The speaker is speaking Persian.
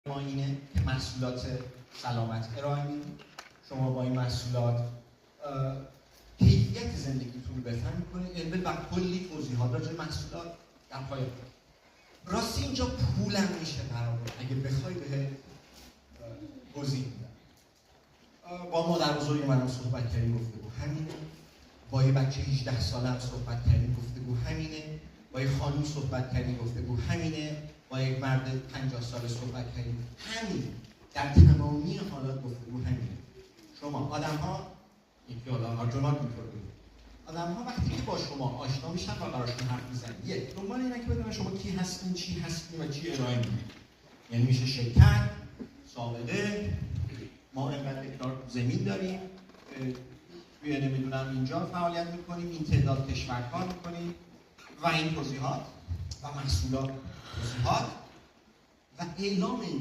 ما اینه که محصولات سلامت ارائه میدید. شما با این محصولات کیفیت زندگیتون رو بهتر میکنید و کلی توضیحات راجع به محصولات در پایان. راستی اینجا پولم میشه برابر اگه بخوای به توضیح میدم. با مادر بزرگ منم صحبت کردیم، گفتگو همینه. با یه بچه 18 ساله هم صحبت کردیم، گفتگو همینه. با یه خانم صحبت کردیم، گفتگو همینه. با یک مرد 50 ساله صحبت کردیم، همین. در تمامی حالات گفتگو همینه. شما آدم‌ها یکی آدم‌ها آدم‌ها وقتی که با شما آشنا میشن و براشون حرف میزنید، دنبال اینه که بدونن شما کی هستین، چی هستین و چی ارائه میدید. یعنی میشه شرکت، سابقه، ما اینقدر هکتار زمین داریم، نمیدونم اینجا فعالیت میکنیم، این تعداد کشور کار میکنیم و این توضیحات و محصولات توضیحات و اعلام این